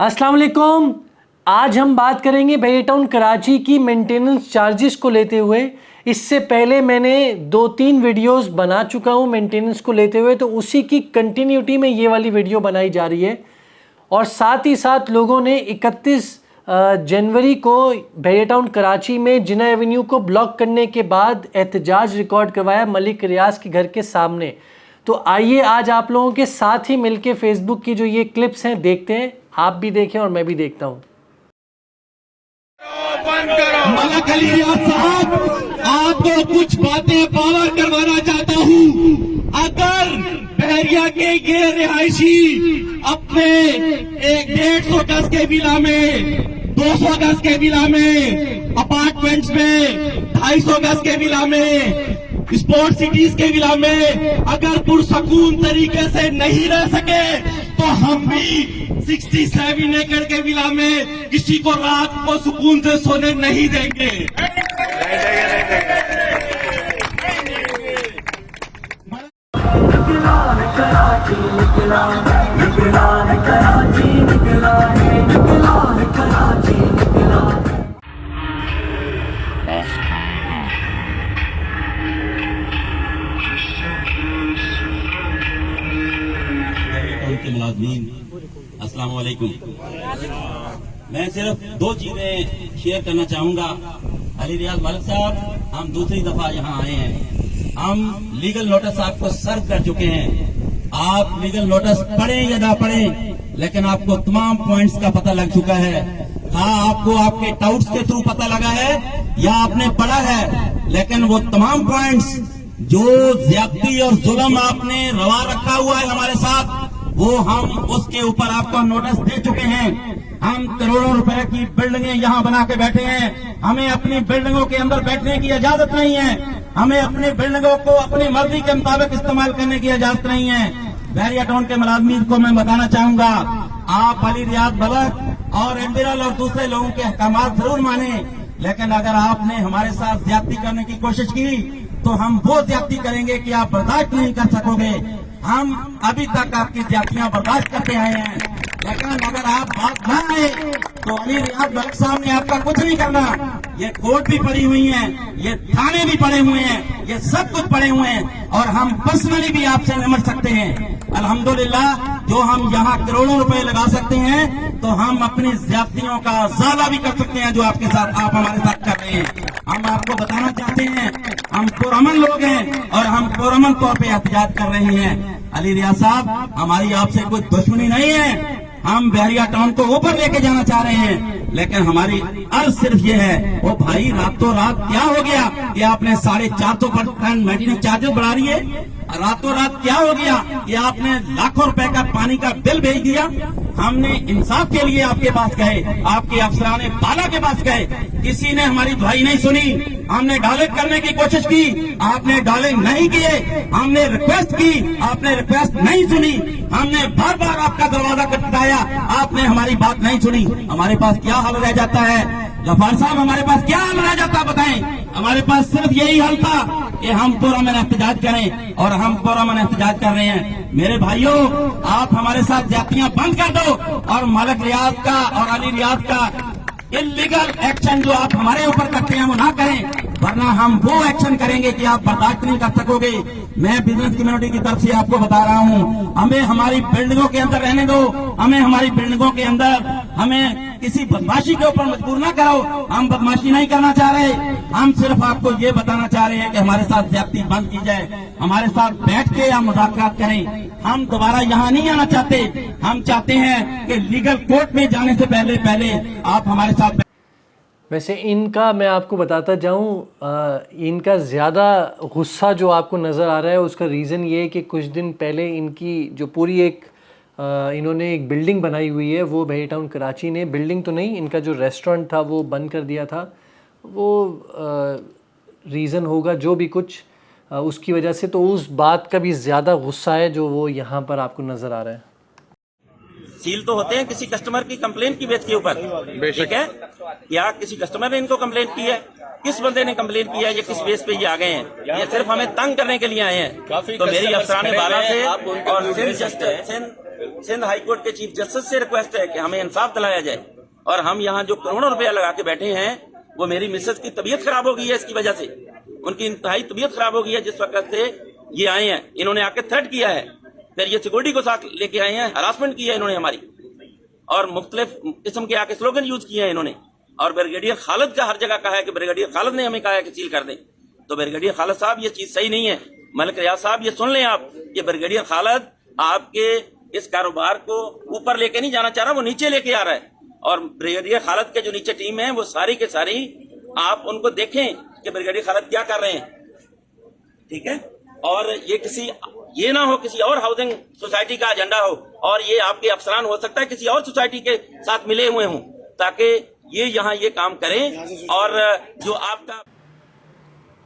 अस्सलाम वालेकुम। आज हम बात करेंगे भैया टाउन कराची की मेंटेनेंस चार्जेस को लेते हुए। इससे पहले मैंने 2-3 वीडियोस बना चुका हूं मेंटेनेंस को लेते हुए, तो उसी की कंटिन्यूटी में ये वाली वीडियो बनाई जा रही है। और साथ ही साथ लोगों ने 31 जनवरी को भैया टाउन कराची में जिना एवेन्यू को ब्लॉक करने के बाद एहतजाज रिकॉर्ड करवाया मलिक रियाज के घर के सामने। तो आइए आज आप लोगों के साथ ही मिलके फेसबुक की जो ये क्लिप्स हैं देखते हैं। आप भी देखें और मैं भी देखता हूँ। मलिक अली रियाज साहब, आपको कुछ बातें पावर करवाना चाहता हूँ। अगर बहरिया के ये रिहायशी अपने 150 गज के विला में, 200 गज के विला में, अपार्टमेंट्स में 250 गज के विला में, स्पोर्ट सिटीज के विला में अगर पुरसकून तरीके से नहीं रह सके, तो हम भी 67 एकड़ के विला में किसी को रात को सुकून से सोने नहीं देंगे। के मुलाज़मीन, अस्सलाम वालेकुम। मैं सिर्फ 2 चीजें शेयर करना चाहूंगा। अली रियाज मलिक साहब, हम दूसरी दफा यहाँ आए हैं। हम लीगल नोटिस आपको सर्व कर चुके हैं। आप लीगल नोटिस पढ़ें या ना पढ़ें, लेकिन आपको तमाम पॉइंट्स का पता लग चुका है। हाँ, आपको आपके टाउट्स के थ्रू पता लगा है या आपने पढ़ा है, लेकिन वो तमाम पॉइंट्स जो ज्यादती और जुल्म आपने रवा रखा हुआ है हमारे साथ, वो हम उसके ऊपर आपको नोटिस दे चुके हैं। हम करोड़ों रुपए की बिल्डिंगें यहाँ बना के बैठे हैं। हमें अपनी बिल्डिंगों के अंदर बैठने की इजाजत नहीं है। हमें अपनी बिल्डिंगों को अपनी मर्जी के मुताबिक इस्तेमाल करने की इजाजत नहीं है। बहरिया टाउन के मुलाजमीन को मैं बताना चाहूंगा, आप अली रियाज मलिक और एडमिरल और दूसरे लोगों के अहकामात जरूर माने, लेकिन अगर आपने हमारे साथ ज्यादती करने की कोशिश की, तो हम वो ज्यादती करेंगे कि आप बर्दाश्त नहीं कर सकोगे। हम अभी तक आपकी ज्यादतियां बर्दाश्त करते आए हैं, लेकिन अगर आप बात ना आए तो अली रियाज मलिक साहब ने आपका कुछ नहीं करना। ये कोर्ट भी पड़ी हुई है, ये थाने भी पड़े हुए हैं, ये सब कुछ पड़े हुए हैं, और हम पर्सनली भी आपसे निमट सकते हैं। अल्हम्दुलिल्लाह, जो हम यहाँ करोड़ों रुपए लगा सकते हैं, तो हम अपनी ज्यादतियों का ज़ाला भी कर सकते हैं जो आपके साथ, आप हमारे साथ कर रहे हैं। हम आपको बताना चाहते हैं, हम पुरअमन लोग हैं और हम पुरअमन तौर पे एहतजाज कर रहे हैं। अली रियाज साहब, हमारी आपसे कोई दुश्मनी नहीं है। हम बहरिया टाउन को ऊपर लेके जाना चाह रहे हैं, लेकिन हमारी अर्ज सिर्फ ये है, ओ भाई, रातों रात क्या हो गया कि आपने 450% मेंटेनेंस चार्जेस बढ़ा रही है? रातों रात क्या हो गया कि आपने लाखों रुपए का पानी का बिल भेज दिया? हमने इंसाफ के लिए आपके पास गए, आपके अफसराने बाला के पास गए, किसी ने हमारी दुहाई नहीं सुनी। हमने डायलेक्ट करने की कोशिश की, आपने डायलेक्ट नहीं किए। हमने रिक्वेस्ट की, आपने रिक्वेस्ट नहीं सुनी। हमने बार बार आपका दरवाजा खटखटाया, आपने हमारी बात नहीं सुनी। हमारे पास क्या हल रह जाता है गफ्फार साहब, हमारे पास क्या हल रह जाता बताएं? हमारे पास सिर्फ यही हल था कि हम पुरअमन एहतजाज करें, और हम पुरअमन एहतजाज कर रहे हैं। मेरे भाइयों, आप हमारे साथ ज्यादतियां बंद कर दो, और मलिक रियाज का और अली रियाज का इल्लीगल एक्शन जो आप हमारे ऊपर करते हैं वो ना करें, वरना हम वो एक्शन करेंगे कि आप बर्दाश्त नहीं कर सकोगे। मैं बिजनेस कम्युनिटी की तरफ से आपको बता रहा हूँ, हमें हमारी बिल्डिंगों के अंदर रहने दो। हमें हमारी बिल्डिंगों के अंदर हमें किसी बदमाशी के ऊपर मजबूर ना करो। हम बदमाशी नहीं करना चाह रहे, हम सिर्फ आपको ये बताना चाह रहे हैं कि हमारे साथ ज्यादती बंद की जाए, हमारे साथ बैठ के हम मुज़ाकरात करें। हम दोबारा यहाँ नहीं आना चाहते। हम चाहते हैं कि लीगल कोर्ट में जाने से पहले आप हमारे साथ। वैसे इनका मैं आपको बताता जाऊं, इनका ज़्यादा गुस्सा जो आपको नज़र आ रहा है उसका रीज़न ये है कि कुछ दिन पहले इनकी जो पूरी इन्होंने एक बिल्डिंग बनाई हुई है, वो भैया टाउन कराची ने, बिल्डिंग तो नहीं, इनका जो रेस्टोरेंट था वो बंद कर दिया था। वो रीज़न होगा जो भी कुछ, उसकी वजह से तो उस बात का भी ज़्यादा गुस्सा है जो वो यहाँ पर आपको नज़र आ रहा है। सील तो होते हैं किसी कस्टमर की कंप्लेंट की बेस के ऊपर, ठीक है? या किसी कस्टमर ने इनको कंप्लेंट की है, किस बंदे ने कंप्लेंट किया है, ये किस बेस पे ये आ गए हैं? ये सिर्फ हमें तंग करने के लिए आए हैं। तो मेरी अफसराने बाला से और सिंध हाई कोर्ट के चीफ जस्टिस से रिक्वेस्ट है कि हमें इंसाफ दिलाया जाए। और हम यहाँ जो करोड़ों रुपया लगा के बैठे हैं, वो मेरी मिसेज की तबीयत खराब हो गई है इसकी वजह से। उनकी इंतहाई तबीयत खराब हो गई है जिस वक्त से ये आए हैं। इन्होंने आके थ्रेट किया है, फिर ये सिक्योरिटी को साथ लेके आए हैं, हरासमेंट की है इन्होंने हमारी, और मुख्तलिफ किस्म के आके स्लोगन यूज किए हैं इन्होंने। और ब्रिगेडियर खालिद का हर जगह कहा है कि ब्रिगेडियर खालिद ने हमें कहा है कि सील कर दें। तो ब्रिगेडियर खालिद साहब, ये चीज सही नहीं है। मलिक रियाज साहब, ये सुन लें आप, ये ब्रिगेडियर खालिद आपके इस कारोबार को ऊपर लेके नहीं जाना चाह रहा, वो नीचे लेके आ रहा है। और ब्रिगेडियर खालिद के जो नीचे टीम है, वो सारी के सारी आप उनको देखें कि ब्रिगेडियर खालिद क्या कर रहे हैं, ठीक है। और ये ना हो किसी और हाउसिंग सोसाइटी का एजेंडा हो, और ये आपके अफसरान हो सकता है किसी और सोसाइटी के साथ मिले हुए हों, ताकि ये यहाँ ये काम करें। और जो आपका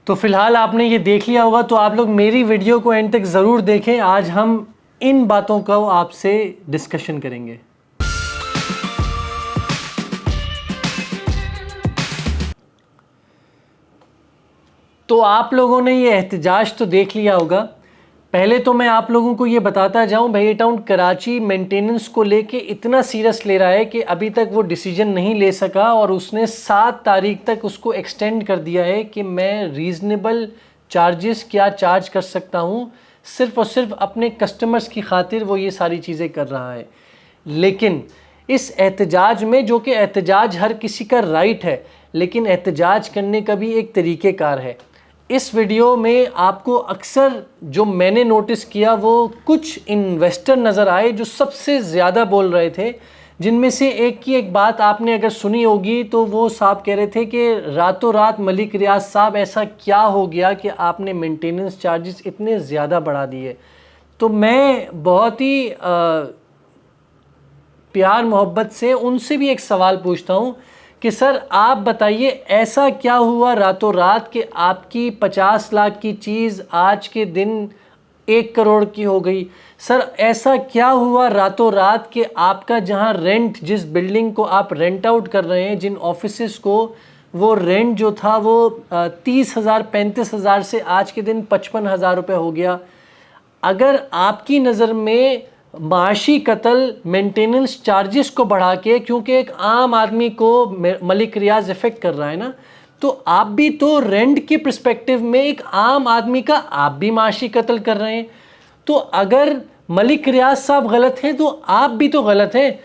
तो फिलहाल आपने ये देख लिया होगा, तो आप लोग मेरी वीडियो को एंड तक ज़रूर देखें। आज हम इन बातों का आपसे डिस्कशन करेंगे। तो आप लोगों ने ये एहतजाज तो देख लिया होगा। पहले तो मैं आप लोगों को ये बताता जाऊं, भैया टाउन कराची मेंटेनेंस को लेके इतना सीरियस ले रहा है कि अभी तक वो डिसीजन नहीं ले सका, और उसने 7 तारीख तक उसको एक्सटेंड कर दिया है कि मैं रीज़नेबल चार्जेस क्या चार्ज कर सकता हूँ, सिर्फ़ और सिर्फ अपने कस्टमर्स की खातिर वो ये सारी चीज़ें कर रहा है। लेकिन इस एहतजाज में, जो कि एहतजाज हर किसी का राइट है, लेकिन एहतजाज करने का भी एक तरीक़ेकार है। इस वीडियो में आपको अक्सर जो मैंने नोटिस किया, वो कुछ इन्वेस्टर नज़र आए जो सबसे ज़्यादा बोल रहे थे, जिनमें से एक की एक बात आपने अगर सुनी होगी तो वो साहब कह रहे थे कि रातों रात मलिक रियाज साहब ऐसा क्या हो गया कि आपने मेंटेनेंस चार्जेस इतने ज़्यादा बढ़ा दिए। तो मैं बहुत ही प्यार मोहब्बत से उनसे भी एक सवाल पूछता हूँ कि सर आप बताइए, ऐसा क्या हुआ रातों रात कि आपकी 50 लाख की चीज़ आज के दिन 1 करोड़ की हो गई? सर ऐसा क्या हुआ रातों रात कि आपका जहां रेंट, जिस बिल्डिंग को आप रेंट आउट कर रहे हैं, जिन ऑफिसेस को, वो रेंट जो था वो 30,000 35,000 से आज के दिन 55,000 रुपये हो गया। अगर आपकी नज़र में माशी कत्ल मेंटेनेंस चार्जेस को बढ़ा के, क्योंकि एक आम आदमी को मलिक रियाज इफ़ेक्ट कर रहा है ना, तो आप भी तो रेंट के पर्सपेक्टिव में एक आम आदमी का आप भी माशी कत्ल कर रहे हैं। तो अगर मलिक रियाज साहब गलत हैं तो आप भी तो गलत हैं।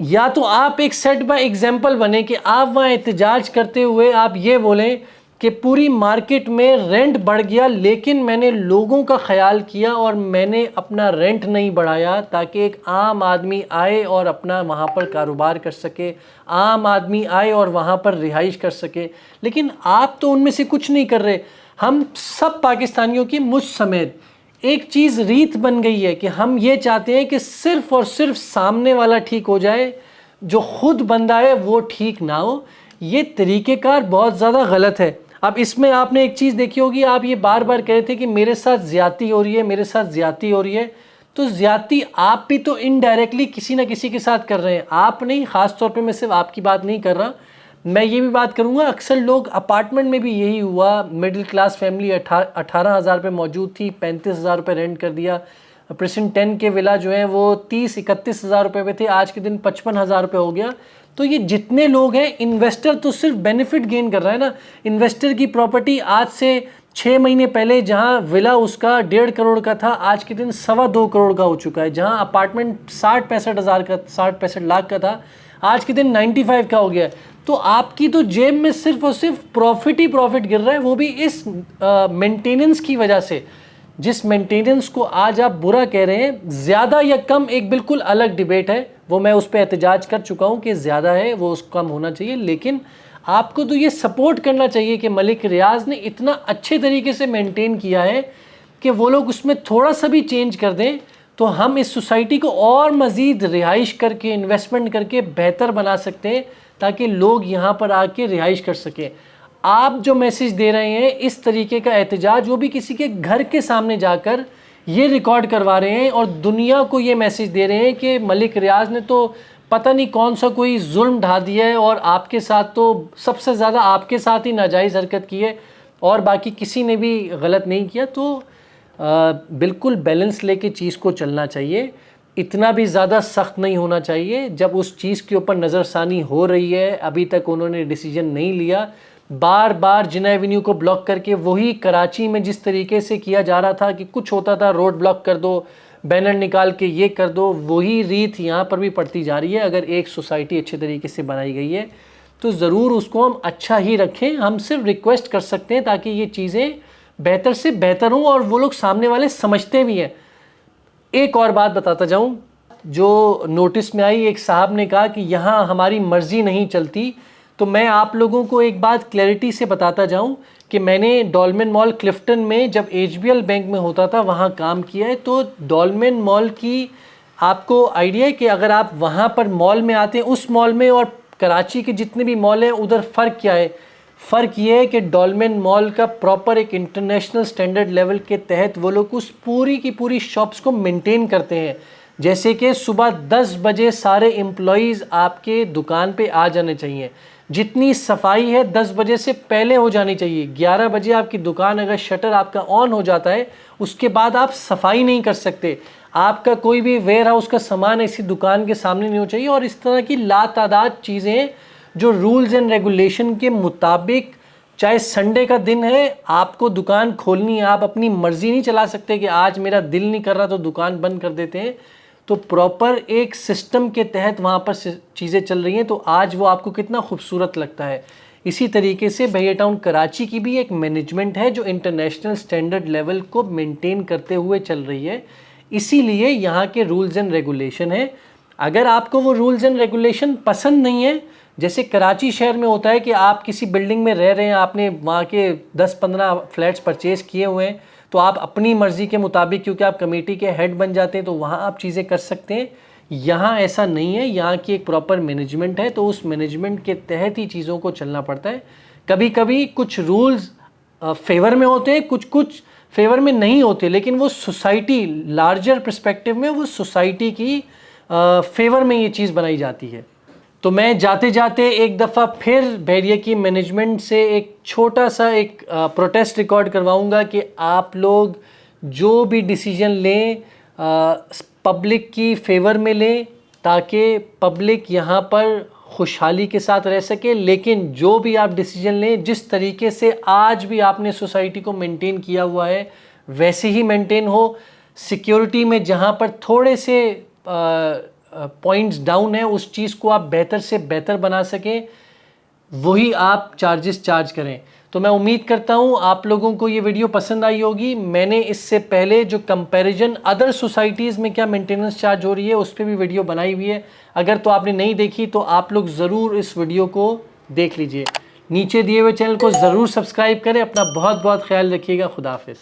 या तो आप एक सेट बाय एग्जाम्पल बने कि आप वहाँ एहतजाज करते हुए आप ये बोलें कि पूरी मार्केट में रेंट बढ़ गया, लेकिन मैंने लोगों का ख्याल किया और मैंने अपना रेंट नहीं बढ़ाया, ताकि एक आम आदमी आए और अपना वहाँ पर कारोबार कर सके, आम आदमी आए और वहाँ पर रिहाइश कर सके। लेकिन आप तो उनमें से कुछ नहीं कर रहे। हम सब पाकिस्तानियों की, मुझ समेत, एक चीज़ रीत बन गई है कि हम ये चाहते हैं कि सिर्फ़ और सिर्फ सामने वाला ठीक हो जाए, जो ख़ुद बंदा है वो ठीक ना हो। ये तरीक़ेकार बहुत ज़्यादा गलत है। अब इसमें आपने एक चीज़ देखी होगी, आप ये बार बार कह रहे थे कि मेरे साथ ज़्यादती हो रही है, मेरे साथ ज़्यादती हो रही है। तो ज़्यादती आप भी तो इनडायरेक्टली किसी ना किसी के साथ कर रहे हैं। आप नहीं, ख़ास तौर पे मैं सिर्फ आपकी बात नहीं कर रहा, मैं ये भी बात करूँगा, अक्सर लोग, अपार्टमेंट में भी यही हुआ। मिडिल क्लास फैमिली 18,000 रुपये मौजूद थी, 35,000 रुपये रेंट कर दिया। प्रेसिडेंट 10 के विला जो है वो 30-31,000 रुपये पे थे, आज के दिन 55,000 रुपये हो गया। तो ये जितने लोग हैं, इन्वेस्टर तो सिर्फ बेनिफिट गेन कर रहा है ना। इन्वेस्टर की प्रॉपर्टी आज से 6 महीने पहले जहां विला उसका 1.5 करोड़ का था, आज के दिन 2.25 करोड़ का हो चुका है। जहां अपार्टमेंट 60-65 लाख का था, आज के दिन 95 का हो गया है। तो आपकी तो जेब में सिर्फ और सिर्फ प्रॉफिट ही प्रॉफिट गिर रहा है, वो भी इस मेंटेनेंस की वजह से। जिस मेंटेनेंस को आज आप बुरा कह रहे हैं, ज़्यादा या कम एक बिल्कुल अलग डिबेट है, वो मैं उस पर एहतजाज कर चुका हूँ कि ज़्यादा है, वो उसको कम होना चाहिए। लेकिन आपको तो ये सपोर्ट करना चाहिए कि मलिक रियाज ने इतना अच्छे तरीके से मेंटेन किया है कि वो लोग उसमें थोड़ा सा भी चेंज कर दें तो हम इस सोसाइटी को और मज़ीद रिहाइश करके, इन्वेस्टमेंट करके बेहतर बना सकते हैं, ताकि लोग यहाँ पर आके रिहाइश कर सकें। आप जो मैसेज दे रहे हैं, इस तरीके का एहतजाज, वो भी किसी के घर के सामने जाकर ये रिकॉर्ड करवा रहे हैं और दुनिया को ये मैसेज दे रहे हैं कि मलिक रियाज ने तो पता नहीं कौन सा कोई जुल्म ढा दिया है, और आपके साथ तो सबसे ज़्यादा आपके साथ ही नाजायज़ हरकत की है और बाकी किसी ने भी गलत नहीं किया। तो बिल्कुल बैलेंस लेके चीज़ को चलना चाहिए। इतना भी ज़्यादा सख्त नहीं होना चाहिए। जब उस चीज़ के ऊपर नज़रसानी हो रही है, अभी तक उन्होंने डिसीजन नहीं लिया, बार बार जिना एवेन्यू को ब्लॉक करके वही कराची में जिस तरीके से किया जा रहा था कि कुछ होता था रोड ब्लॉक कर दो, बैनर निकाल के ये कर दो, वही रीत यहाँ पर भी पड़ती जा रही है। अगर एक सोसाइटी अच्छे तरीके से बनाई गई है तो ज़रूर उसको हम अच्छा ही रखें। हम सिर्फ रिक्वेस्ट कर सकते हैं ताकि ये चीज़ें बेहतर से बेहतर हों और वो लोग सामने वाले समझते भी हैं। एक और बात बताता जाऊं, जो नोटिस में आई, एक साहब ने कहा कि यहाँ हमारी मर्ज़ी नहीं चलती। तो मैं आप लोगों को एक बात क्लैरिटी से बताता जाऊं कि मैंने डॉलमेन मॉल क्लिफ्टन में जब एचबीएल बैंक में होता था वहाँ काम किया है। तो डॉलमेन मॉल की आपको आइडिया है कि अगर आप वहाँ पर मॉल में आते हैं, उस मॉल में और कराची के जितने भी मॉल हैं उधर फ़र्क क्या है? फ़र्क ये है कि डॉलमेन मॉल का प्रॉपर एक इंटरनेशनल स्टैंडर्ड लेवल के तहत वो लोग उस पूरी की पूरी शॉप्स को मेंटेन करते हैं। जैसे कि सुबह 10 बजे सारे एम्प्लॉइज़ आपके दुकान पे आ जाने चाहिए। जितनी सफाई है 10 बजे से पहले हो जानी चाहिए। 11 बजे आपकी दुकान अगर शटर आपका ऑन हो जाता है उसके बाद आप सफाई नहीं कर सकते। आपका कोई भी वेयर हाउस का सामान ऐसी दुकान के सामने नहीं हो चाहिए। और इस तरह की लातादाद चीज़ें जो रूल्स एंड रेगुलेशन के मुताबिक, चाहे संडे का दिन है आपको दुकान खोलनी है, आप अपनी मर्ज़ी नहीं चला सकते कि आज मेरा दिल नहीं कर रहा तो दुकान बंद कर देते हैं। तो प्रॉपर एक सिस्टम के तहत वहाँ पर चीज़ें चल रही हैं। तो आज वो आपको कितना खूबसूरत लगता है। इसी तरीके से भैया टाउन कराची की भी एक मैनेजमेंट है जो इंटरनेशनल स्टैंडर्ड लेवल को मेंटेन करते हुए चल रही है। इसीलिए यहाँ के रूल्स एंड रेगुलेशन है। अगर आपको वो रूल्स एंड रेगुलेशन पसंद नहीं है, जैसे कराची शहर में होता है कि आप किसी बिल्डिंग में रह रहे हैं, आपने वहाँ के 10-15 फ्लैट्स परचेज़ किए हुए हैं, तो आप अपनी मर्ज़ी के मुताबिक, क्योंकि आप कमेटी के हेड बन जाते हैं, तो वहाँ आप चीज़ें कर सकते हैं। यहाँ ऐसा नहीं है। यहाँ की एक प्रॉपर मैनेजमेंट है, तो उस मैनेजमेंट के तहत ही चीज़ों को चलना पड़ता है। कभी कभी कुछ रूल्स फेवर में होते हैं, कुछ फेवर में नहीं होते, लेकिन वो सोसाइटी लार्जर पर्सपेक्टिव में वो सोसाइटी की फेवर में ये चीज़ बनाई जाती है। तो मैं जाते जाते एक दफ़ा फिर बैरिया की मैनेजमेंट से एक छोटा सा एक प्रोटेस्ट रिकॉर्ड करवाऊंगा कि आप लोग जो भी डिसीजन लें पब्लिक की फेवर में लें, ताकि पब्लिक यहाँ पर खुशहाली के साथ रह सके। लेकिन जो भी आप डिसीजन लें, जिस तरीके से आज भी आपने सोसाइटी को मेंटेन किया हुआ है वैसे ही मेंटेन हो। सिक्योरिटी में जहाँ पर थोड़े से पॉइंट्स डाउन है, उस चीज़ को आप बेहतर से बेहतर बना सकें, वही आप चार्जेस चार्ज करें। तो मैं उम्मीद करता हूँ आप लोगों को ये वीडियो पसंद आई होगी। मैंने इससे पहले जो कंपैरिजन अदर सोसाइटीज़ में क्या मेंटेनेंस चार्ज हो रही है उस पर भी वीडियो बनाई हुई है। अगर तो आपने नहीं देखी तो आप लोग ज़रूर इस वीडियो को देख लीजिए। नीचे दिए हुए चैनल को ज़रूर सब्सक्राइब करें। अपना बहुत बहुत ख्याल रखिएगा। खुदा हाफिज़।